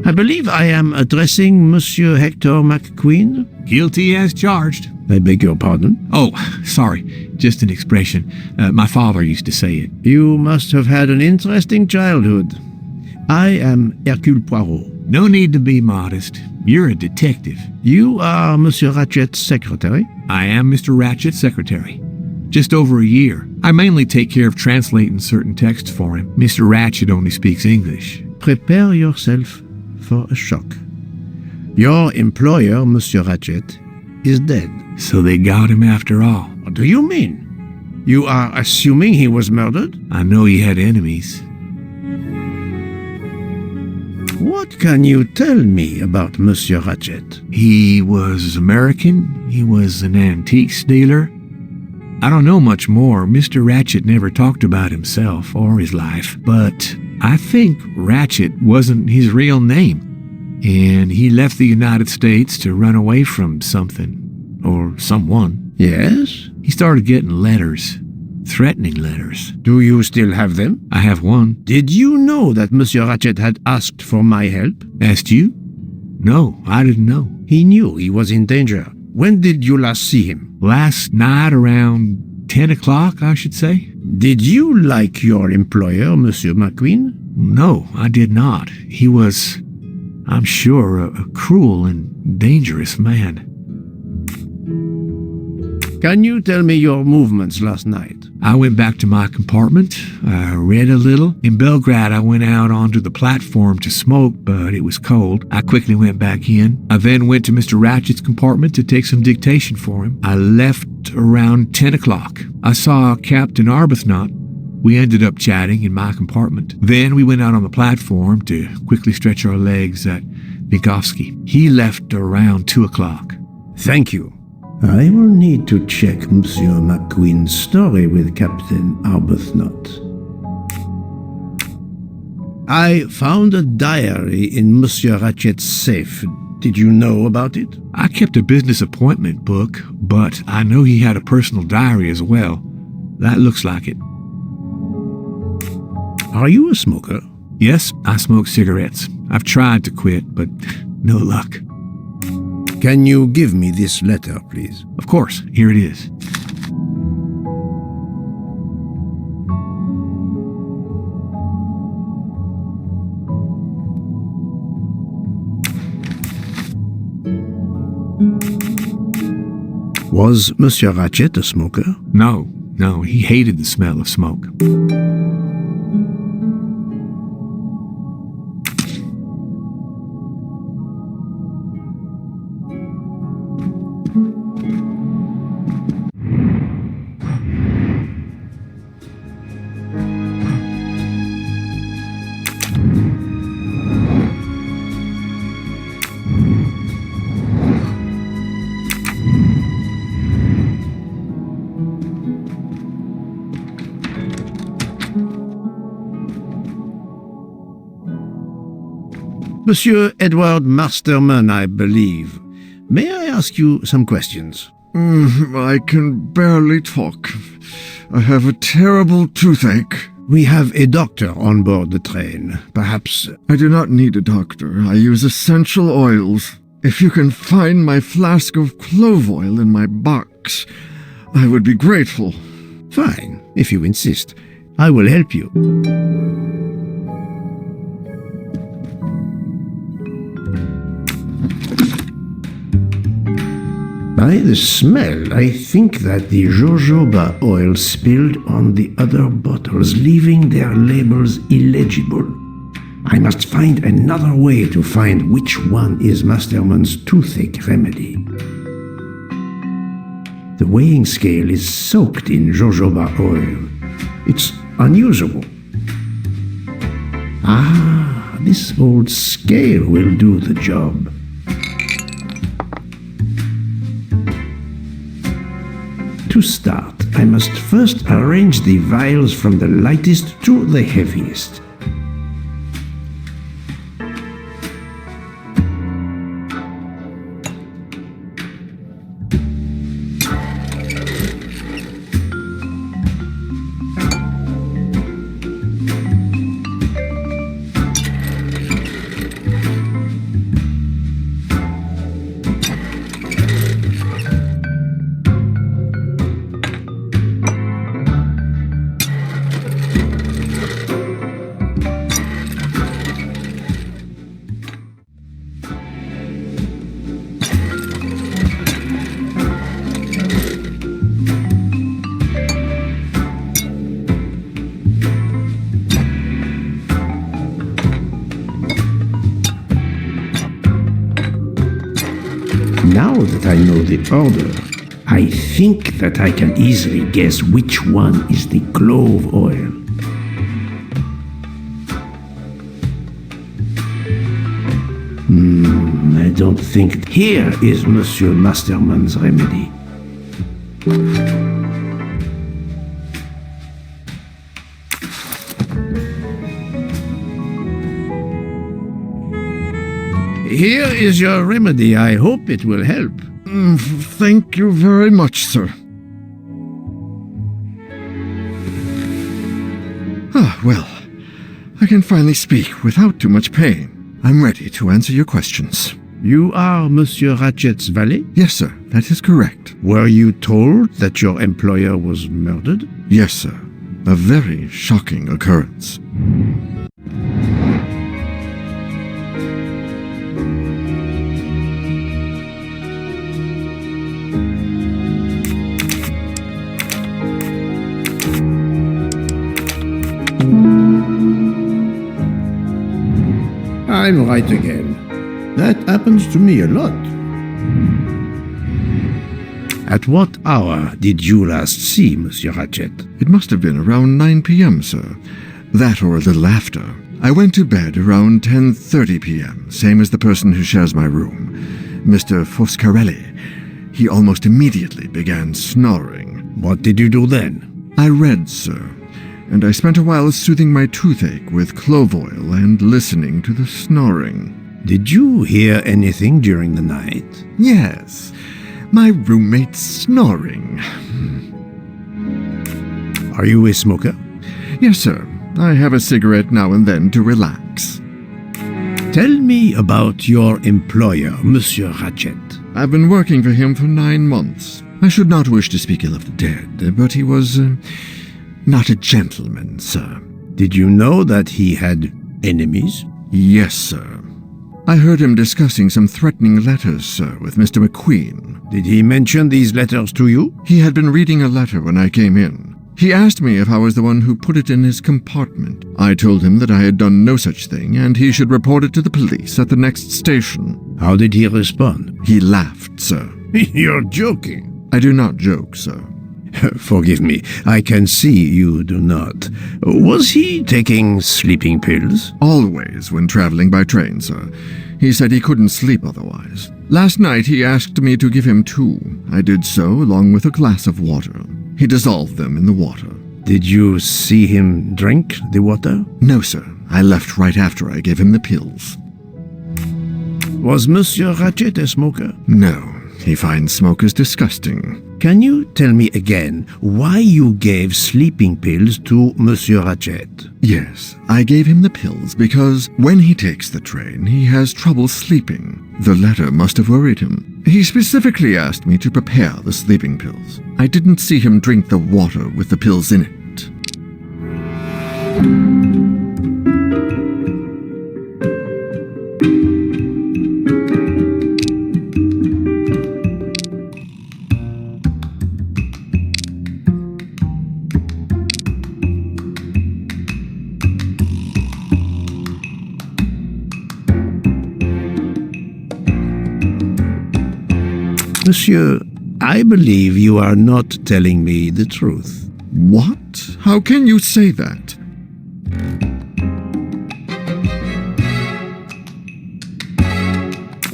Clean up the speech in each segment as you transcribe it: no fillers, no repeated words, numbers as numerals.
I believe I am addressing Monsieur Hector McQueen. Guilty as charged. I beg your pardon? Oh, sorry. Just an expression. My father used to say it. You must have had an interesting childhood. I am Hercule Poirot. No need to be modest. You're a detective. You are Monsieur Ratchet's secretary? I am Mr. Ratchet's secretary. Just over a year. I mainly take care of translating certain texts for him. Mr. Ratchet only speaks English. Prepare yourself for a shock. Your employer, Monsieur Ratchet, is dead. So they got him after all. What do you mean? You are assuming he was murdered? I know he had enemies. What can you tell me about Monsieur Ratchet? He was American. He was an antiques dealer. I don't know much more. Mr. Ratchet never talked about himself or his life, but I think Ratchet wasn't his real name, and he left the United States to run away from something, or someone. Yes? He started getting letters, threatening letters. Do you still have them? I have one. Did you know that Monsieur Ratchet had asked for my help? Asked you? No, I didn't know. He knew he was in danger. When did you last see him? Last night around 10 o'clock, I should say. Did you like your employer, Monsieur McQueen? No, I did not. He was, I'm sure, a cruel and dangerous man. Can you tell me your movements last night? I went back to my compartment. I read a little. In Belgrade, I went out onto the platform to smoke, but it was cold. I quickly went back in. I then went to Mr. Ratchet's compartment to take some dictation for him. I left around 10 o'clock. I saw Captain Arbuthnot. We ended up chatting in my compartment. Then we went out on the platform to quickly stretch our legs at Vinkovsky. He left around 2 o'clock. Thank you. I will need to check Monsieur McQueen's story with Captain Arbuthnot. I found a diary in Monsieur Ratchet's safe. Did you know about it? I kept a business appointment book, but I know he had a personal diary as well. That looks like it. Are you a smoker? Yes, I smoke cigarettes. I've tried to quit, but no luck. Can you give me this letter, please? Of course, here it is. Was Monsieur Ratchet a smoker? No, he hated the smell of smoke. Monsieur Edward Masterman, I believe. May I ask you some questions? I can barely talk. I have a terrible toothache. We have a doctor on board the train. Perhaps... I do not need a doctor. I use essential oils. If you can find my flask of clove oil in my box, I would be grateful. Fine, if you insist. I will help you. By the smell, I think that the jojoba oil spilled on the other bottles, leaving their labels illegible. I must find another way to find which one is Masterman's toothache remedy. The weighing scale is soaked in jojoba oil. It's unusual. Ah, this old scale will do the job. To start, I must first arrange the vials from the lightest to the heaviest. Now that I know the order, I think that I can easily guess which one is the clove oil. I don't think here is Monsieur Masterman's remedy. Here is your remedy. I hope it will help. Thank you very much, sir. Well, I can finally speak without too much pain. I'm ready to answer your questions. You are Monsieur Ratchet's valet? Yes, sir, that is correct. Were you told that your employer was murdered? Yes, sir. A very shocking occurrence. I'm right again. That happens to me a lot. At what hour did you last see Monsieur Ratchet? It must have been around 9 p.m., sir. That or a little after. I went to bed around 10:30 p.m., same as the person who shares my room, Mr. Foscarelli. He almost immediately began snoring. What did you do then? I read, sir, and I spent a while soothing my toothache with clove oil and listening to the snoring. Did you hear anything during the night? Yes, my roommate's snoring. Are you a smoker? Yes, sir. I have a cigarette now and then to relax. Tell me about your employer, Monsieur Ratchet. I've been working for him for 9 months. I should not wish to speak ill of the dead, but he was not a gentleman, sir. Did you know that he had enemies? Yes, sir. I heard him discussing some threatening letters, sir, with Mr. McQueen. Did he mention these letters to you? He had been reading a letter when I came in. He asked me if I was the one who put it in his compartment. I told him that I had done no such thing, and he should report it to the police at the next station. How did he respond? He laughed, sir. You're joking. I do not joke, sir. Forgive me, I can see you do not. Was he taking sleeping pills? Always when traveling by train, sir. He said he couldn't sleep otherwise. Last night he asked me to give him 2. I did so, along with a glass of water. He dissolved them in the water. Did you see him drink the water? No, sir. I left right after I gave him the pills. Was Monsieur Ratchet a smoker? No. He finds smokers disgusting. Can you tell me again why you gave sleeping pills to Monsieur Ratchet? Yes, I gave him the pills because when he takes the train, he has trouble sleeping. The letter must have worried him. He specifically asked me to prepare the sleeping pills. I didn't see him drink the water with the pills in it. Monsieur, I believe you are not telling me the truth. What? How can you say that?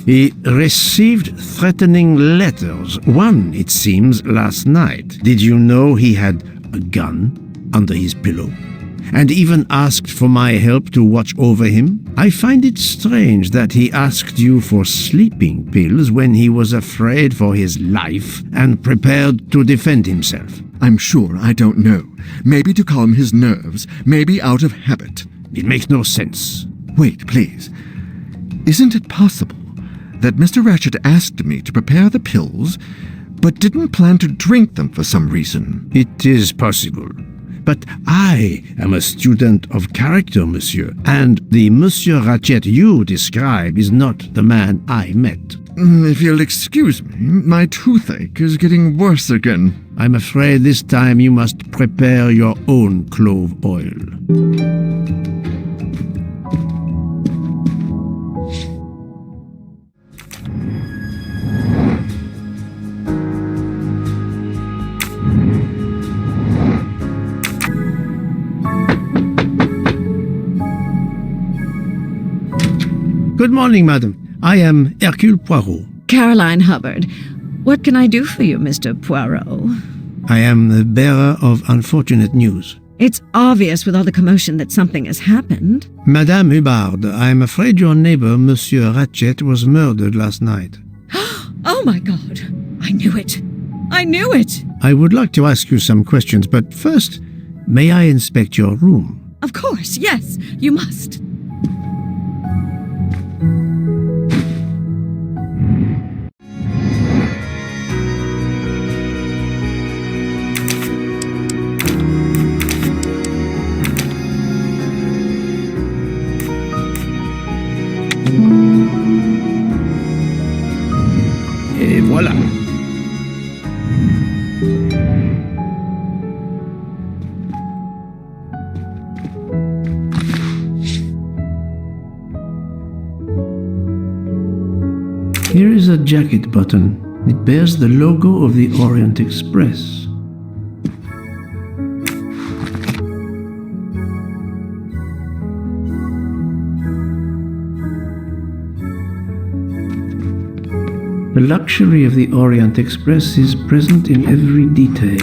He received threatening letters. One, it seems, last night. Did you know he had a gun under his pillow? And even asked for my help to watch over him? I find it strange that he asked you for sleeping pills when he was afraid for his life and prepared to defend himself. I'm sure I don't know. Maybe to calm his nerves, maybe out of habit. It makes no sense. Wait, please. Isn't it possible that Mr. Ratchet asked me to prepare the pills, but didn't plan to drink them for some reason? It is possible. But I am a student of character, monsieur, and the Monsieur Ratchet you describe is not the man I met. If you'll excuse me, my toothache is getting worse again. I'm afraid this time you must prepare your own clove oil. Good morning, madam. I am Hercule Poirot. Caroline Hubbard. What can I do for you, Mr. Poirot? I am the bearer of unfortunate news. It's obvious with all the commotion that something has happened. Madame Hubbard, I am afraid your neighbor, Monsieur Ratchet, was murdered last night. Oh my God. I knew it. I knew it. I would like to ask you some questions, but first, may I inspect your room? Of course, yes, you must. Et voilà. Here is a jacket button. It bears the logo of the Orient Express. The luxury of the Orient Express is present in every detail.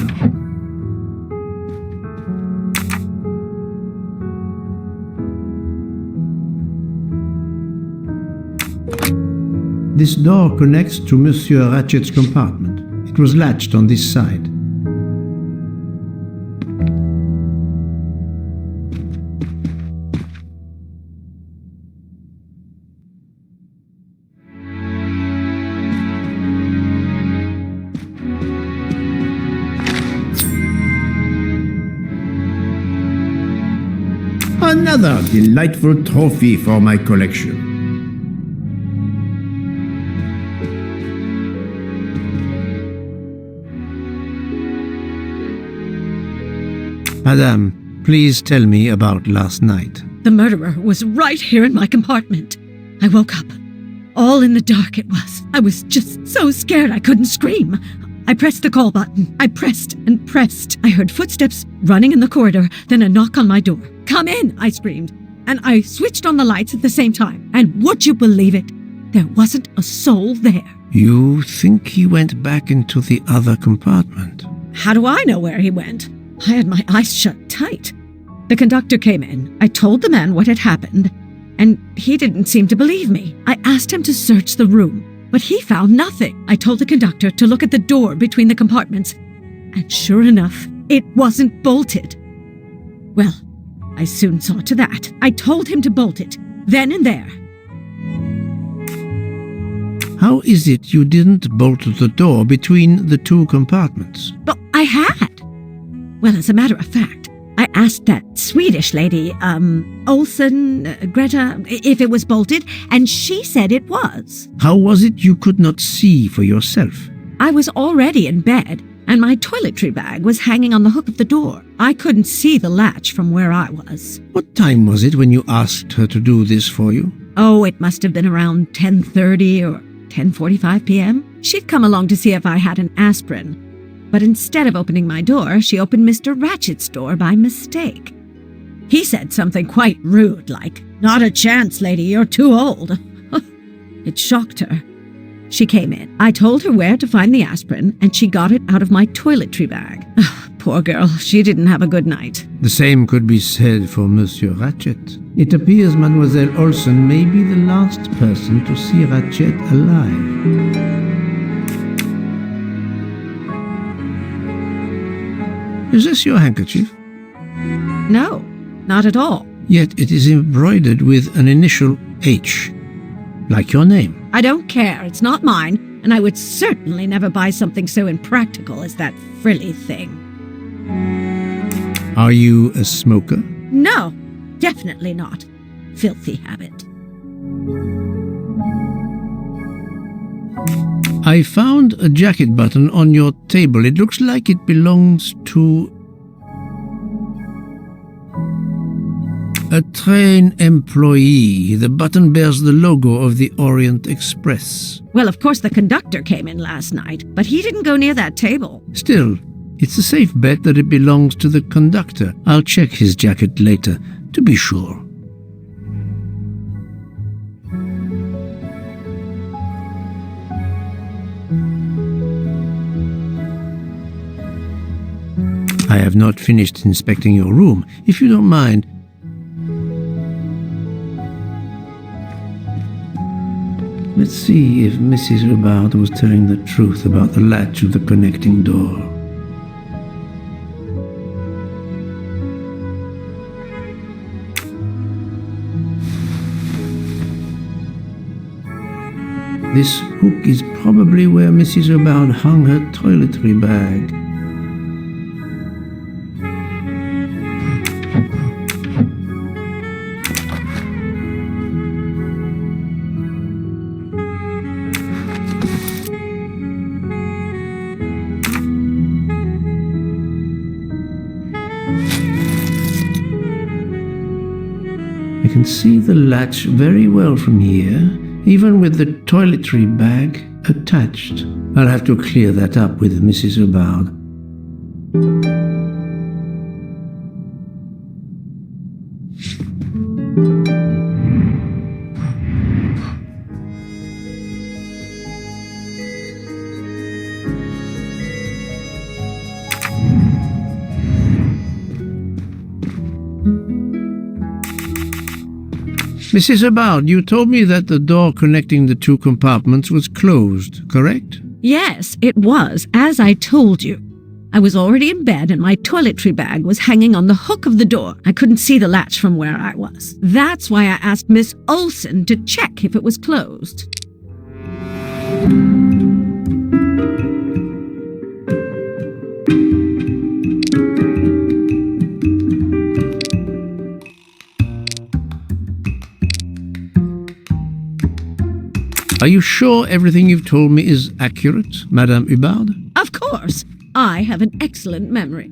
This door connects to Monsieur Ratchet's compartment. It was latched on this side. Another delightful trophy for my collection. Madame, please tell me about last night. The murderer was right here in my compartment. I woke up. All in the dark it was. I was just so scared I couldn't scream. I pressed the call button. I pressed and pressed. I heard footsteps running in the corridor, then a knock on my door. "Come in," I screamed. And I switched on the lights at the same time. And would you believe it? There wasn't a soul there. You think he went back into the other compartment? How do I know where he went? I had my eyes shut tight. The conductor came in. I told the man what had happened, and he didn't seem to believe me. I asked him to search the room, but he found nothing. I told the conductor to look at the door between the compartments, and sure enough, it wasn't bolted. Well, I soon saw to that. I told him to bolt it, then and there. How is it you didn't bolt the door between the two compartments? But I had. Well, as a matter of fact, I asked that Swedish lady, Greta, if it was bolted, and she said it was. How was it you could not see for yourself? I was already in bed, and my toiletry bag was hanging on the hook of the door. I couldn't see the latch from where I was. What time was it when you asked her to do this for you? Oh, it must have been around 10:30 or 10:45 p.m. She'd come along to see if I had an aspirin. But instead of opening my door, she opened Mr. Ratchet's door by mistake. He said something quite rude, like, "Not a chance, lady, you're too old." It shocked her. She came in. I told her where to find the aspirin, and she got it out of my toiletry bag. Poor girl, she didn't have a good night. The same could be said for Monsieur Ratchet. It appears Mademoiselle Olsen may be the last person to see Ratchet alive. Is this your handkerchief? No, not at all. Yet it is embroidered with an initial H, like your name. I don't care. It's not mine, and I would certainly never buy something so impractical as that frilly thing. Are you a smoker? No, definitely not. Filthy habit. I found a jacket button on your table. It looks like it belongs to a train employee. The button bears the logo of the Orient Express. Well, of course the conductor came in last night, but he didn't go near that table. Still, it's a safe bet that it belongs to the conductor. I'll check his jacket later, to be sure. have not finished inspecting your room. If you don't mind, let's see if Mrs. Hubbard was telling the truth about the latch of the connecting door. This hook is probably where Mrs. Hubbard hung her toiletry bag. I can see the latch very well from here, even with the toiletry bag attached. I'll have to clear that up with Mrs. Hubbard. Mrs. Hubbard, you told me that the door connecting the two compartments was closed, correct? Yes, it was, as I told you. I was already in bed and my toiletry bag was hanging on the hook of the door. I couldn't see the latch from where I was. That's why I asked Miss Olsen to check if it was closed. Are you sure everything you've told me is accurate, Madame Hubbard? Of course. I have an excellent memory.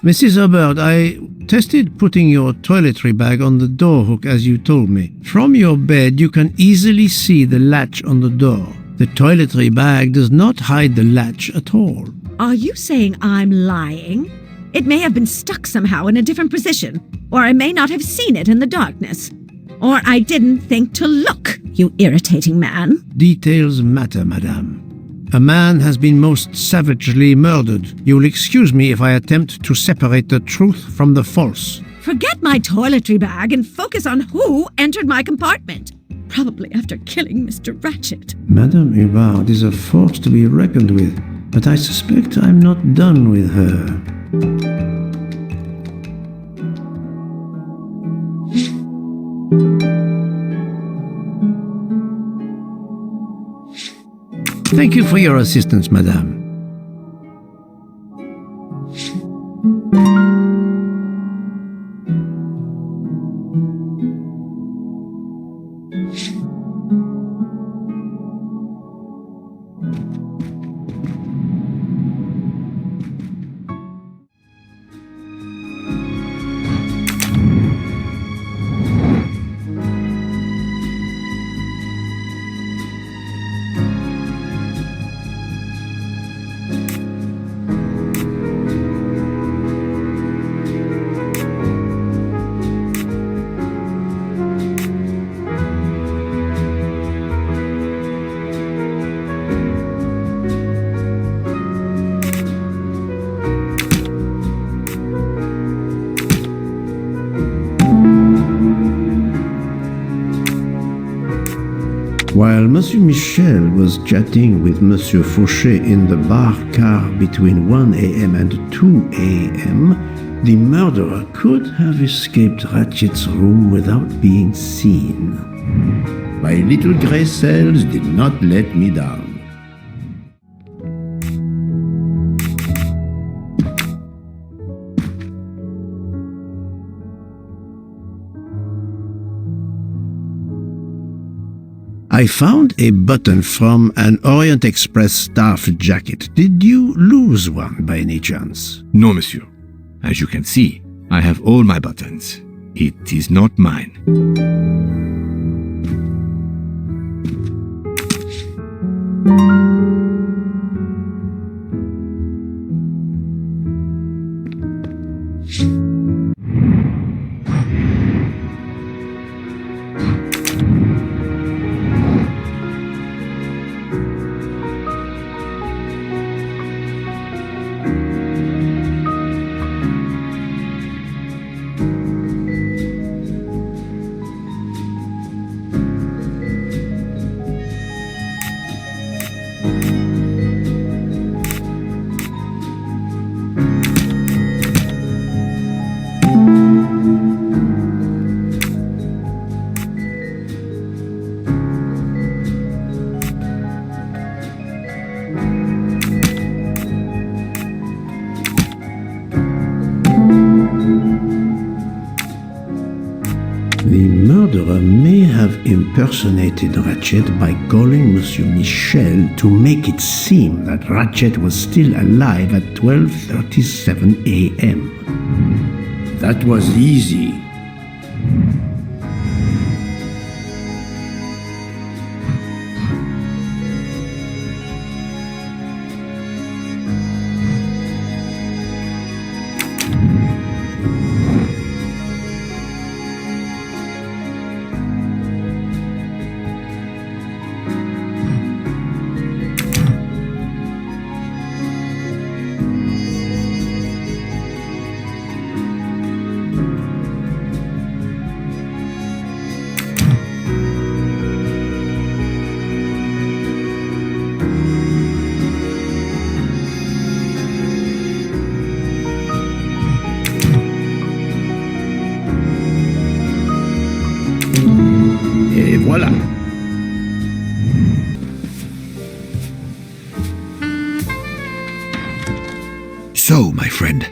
Mrs. Hubbard, I tested putting your toiletry bag on the door hook as you told me. From your bed, you can easily see the latch on the door. The toiletry bag does not hide the latch at all. Are you saying I'm lying? It may have been stuck somehow in a different position, or I may not have seen it in the darkness. Or I didn't think to look, you irritating man. Details matter, madame. A man has been most savagely murdered. You'll excuse me if I attempt to separate the truth from the false. Forget my toiletry bag and focus on who entered my compartment. Probably after killing Mr. Ratchet. Madame Hubbard is a force to be reckoned with, but I suspect I'm not done with her. Thank you for your assistance, madame. While Monsieur Michel was chatting with Monsieur Fauchet in the bar car between 1 a.m. and 2 a.m., the murderer could have escaped Ratchet's room without being seen. My little grey cells did not let me down. I found a button from an Orient Express staff jacket. Did you lose one by any chance? No, monsieur. As you can see, I have all my buttons. It is not mine. The murderer may have impersonated Ratchet by calling Monsieur Michel to make it seem that Ratchet was still alive at 12:37 a.m. That was easy. Et voilà. So, my friend,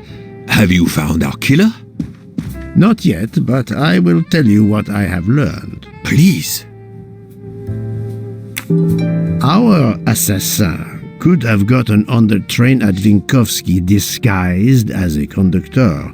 have you found our killer? Not yet, but I will tell you what I have learned. Please. Our assassin could have gotten on the train at Vinkovsky disguised as a conductor,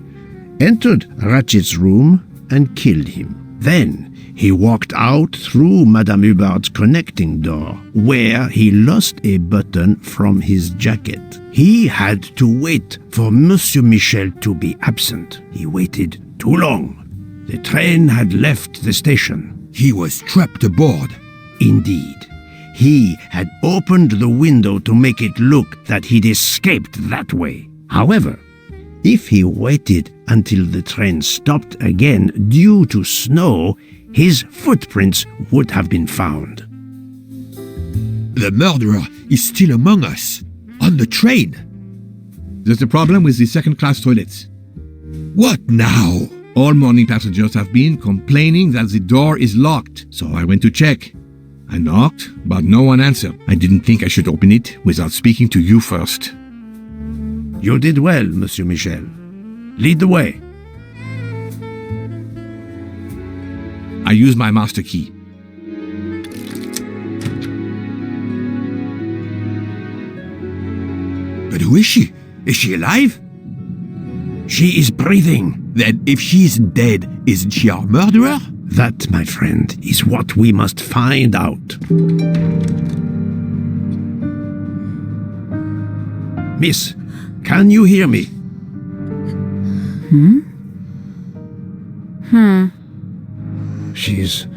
entered Ratchet's room, and killed him. Then he walked out through Madame Hubbard's connecting door, where he lost a button from his jacket. He had to wait for Monsieur Michel to be absent. He waited too long. The train had left the station. He was trapped aboard. Indeed. He had opened the window to make it look that he'd escaped that way. However, if he waited until the train stopped again due to snow, his footprints would have been found. The murderer is still among us, on the train. There's a problem with the second-class toilets. What now? All morning passengers have been complaining that the door is locked, so I went to check. I knocked, but no one answered. I didn't think I should open it without speaking to you first. You did well, Monsieur Michel. Lead the way. I used my master key. But who is she? Is she alive? She is breathing. Then if she isn't dead, isn't she our murderer? That, my friend, is what we must find out. Miss, can you hear me? She's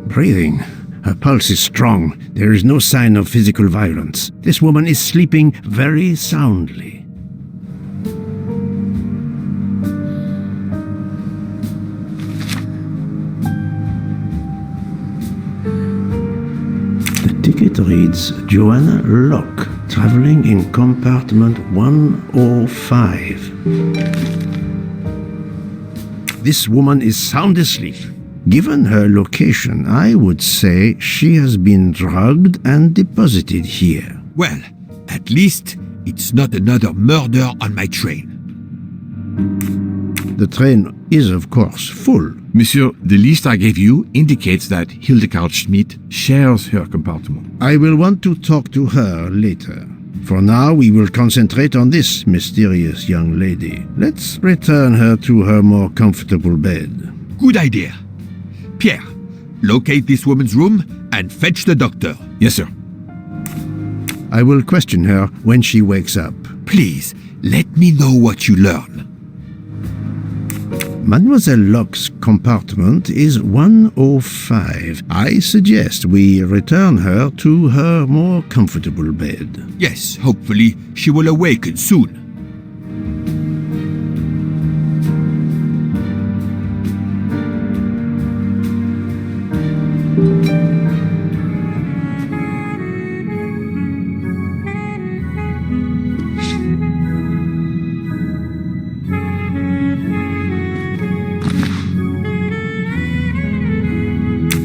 breathing. Her pulse is strong. There is no sign of physical violence. This woman is sleeping very soundly. The ticket reads Joanna Locke, traveling in compartment 105. This woman is sound asleep. Given her location, I would say she has been drugged and deposited here. Well, at least it's not another murder on my train. The train is, of course, full. Monsieur, the list I gave you indicates that Hildegard Schmidt shares her compartment. I will want to talk to her later. For now, we will concentrate on this mysterious young lady. Let's return her to her more comfortable bed. Good idea. Pierre, locate this woman's room and fetch the doctor. Yes, sir. I will question her when she wakes up. Please, let me know what you learn. Mademoiselle Locke's compartment is 105. I suggest we return her to her more comfortable bed. Yes, hopefully she will awaken soon.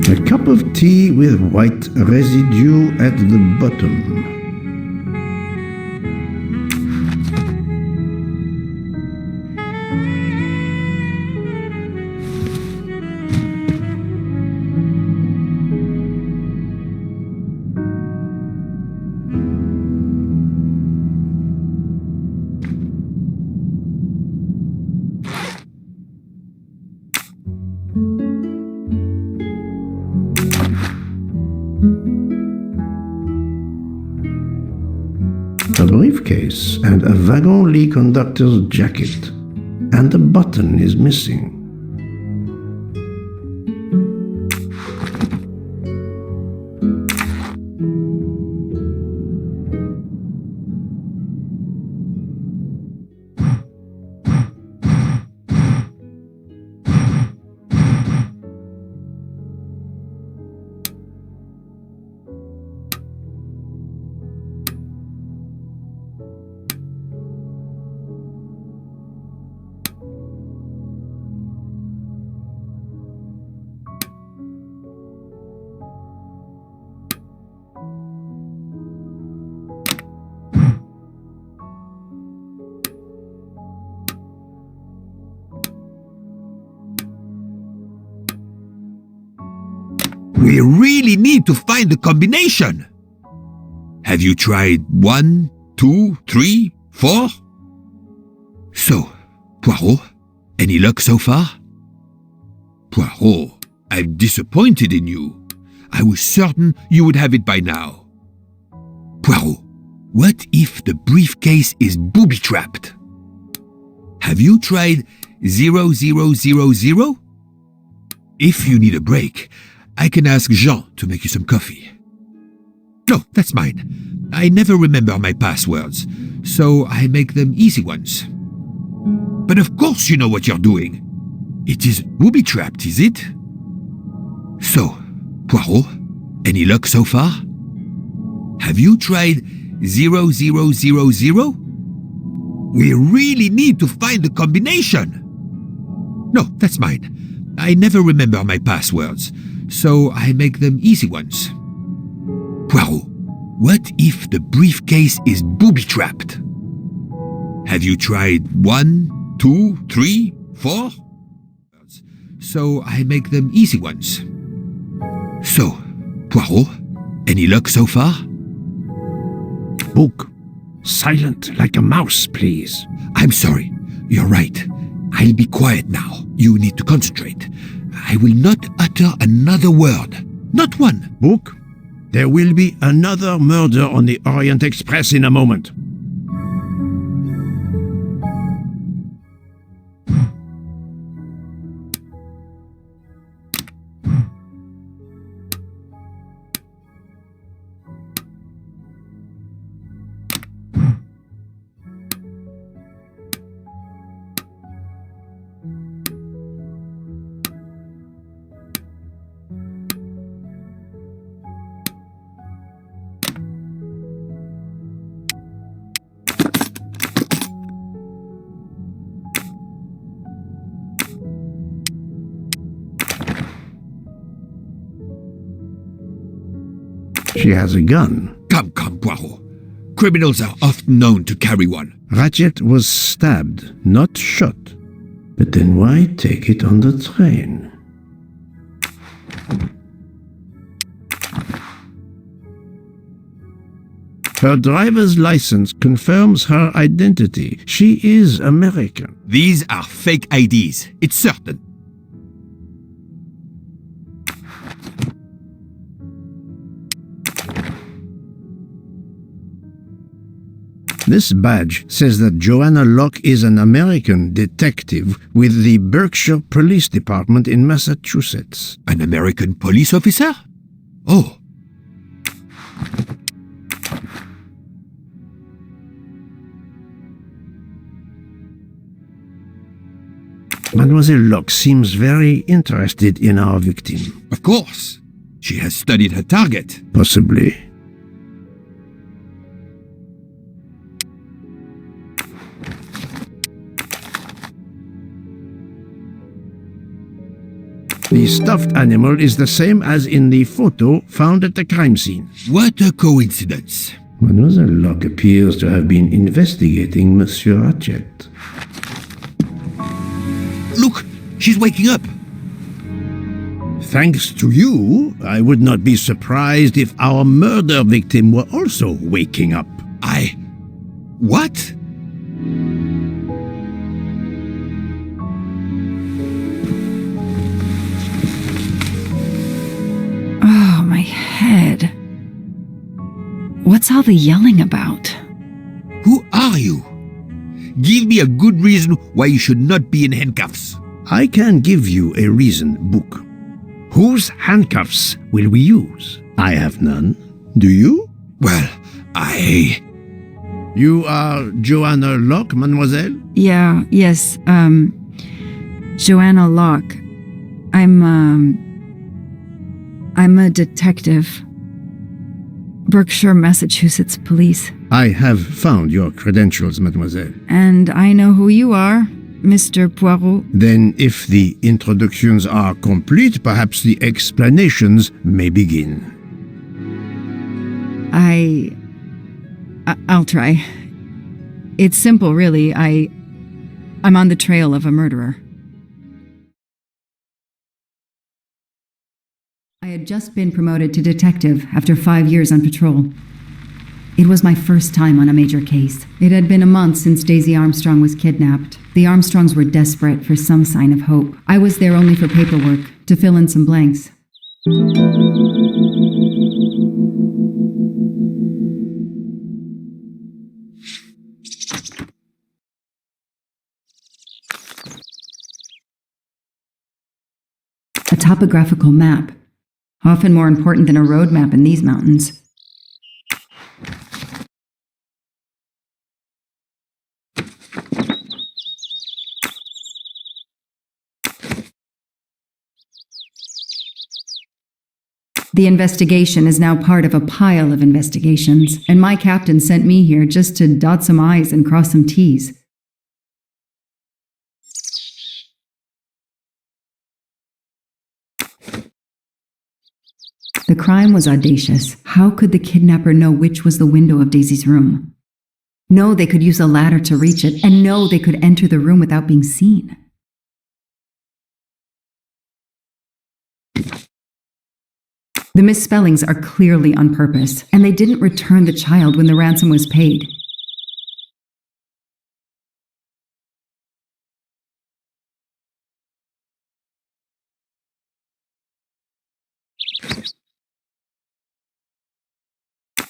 A cup of tea with white residue at the bottom. A briefcase and a wagon-lee conductor's jacket, and a button is missing. We really need to find the combination. Have you tried 1, 2, 3, 4? So, Poirot, any luck so far? Poirot, I'm disappointed in you. I was certain you would have it by now. Poirot, what if the briefcase is booby-trapped? Have you tried 0000? If you need a break, I can ask Jean to make you some coffee. No, that's mine. I never remember my passwords, so I make them easy ones. But of course you know what you're doing. It is booby-trapped, is it? So, Poirot, any luck so far? Have you tried 0000? We really need to find the combination. No, that's mine. I never remember my passwords, so I make them easy ones. Poirot, what if the briefcase is booby-trapped? Have you tried 1, 2, 3, 4? So I make them easy ones. So, Poirot, any luck so far? Book. Silent like a mouse, please. I'm sorry. You're right. I'll be quiet now. You need to concentrate. I will not utter another word. Not one. Book. There will be another murder on the Orient Express in a moment. She has a gun. Come, Poirot. Criminals are often known to carry one. Ratchet was stabbed, not shot. But then why take it on the train? Her driver's license confirms her identity. She is American. These are fake IDs. It's certain. This badge says that Joanna Locke is an American detective with the Berkshire Police Department in Massachusetts. An American police officer? Oh. Mademoiselle Locke seems very interested in our victim. Of course. She has studied her target. Possibly. The stuffed animal is the same as in the photo found at the crime scene. What a coincidence. Mademoiselle Locke appears to have been investigating Monsieur Ratchet. Look, she's waking up. Thanks to you, I would not be surprised if our murder victim were also waking up. What? Oh, my head. What's all the yelling about? Who are you? Give me a good reason why you should not be in handcuffs. I can give you a reason, Book. Whose handcuffs will we use? I have none. Do you? Well, You are Joanna Locke, mademoiselle? Yes, Joanna Locke. I'm a detective. Berkshire, Massachusetts Police. I have found your credentials, mademoiselle. And I know who you are, Mr. Poirot. Then, if the introductions are complete, perhaps the explanations may begin. I'll try. It's simple, really. I'm on the trail of a murderer. I had just been promoted to detective after 5 years on patrol. It was my first time on a major case. It had been a month since Daisy Armstrong was kidnapped. The Armstrongs were desperate for some sign of hope. I was there only for paperwork, to fill in some blanks. A topographical map, often more important than a road map in these mountains. The investigation is now part of a pile of investigations, and my captain sent me here just to dot some I's and cross some T's. The crime was audacious. How could the kidnapper know which was the window of Daisy's room? No, they could use a ladder to reach it, and no, they could enter the room without being seen. The misspellings are clearly on purpose, and they didn't return the child when the ransom was paid.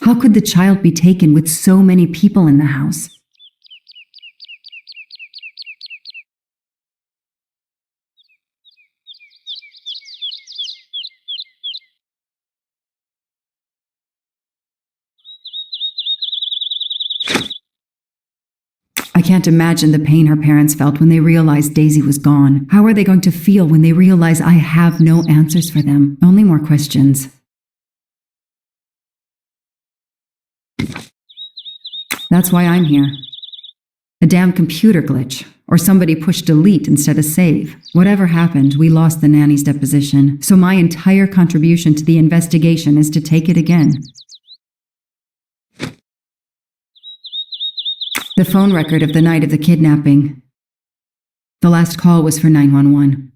How could the child be taken with so many people in the house? I can't imagine the pain her parents felt when they realized Daisy was gone. How are they going to feel when they realize I have no answers for them? Only more questions. That's why I'm here. A damn computer glitch, or somebody pushed delete instead of save. Whatever happened, we lost the nanny's deposition, so my entire contribution to the investigation is to take it again. The phone record of the night of the kidnapping. The last call was for 911.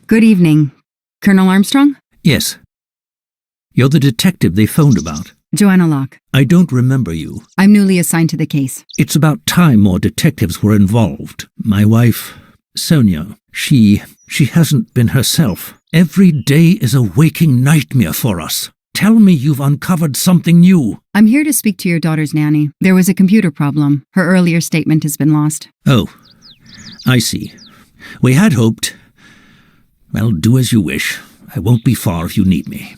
Good evening. Colonel Armstrong? Yes. You're the detective they phoned about. Joanna Locke. I don't remember you. I'm newly assigned to the case. It's about time more detectives were involved. My wife, Sonia, she hasn't been herself. Every day is a waking nightmare for us. Tell me you've uncovered something new. I'm here to speak to your daughter's nanny. There was a computer problem. Her earlier statement has been lost. Oh, I see. We had hoped. Well, do as you wish. I won't be far if you need me.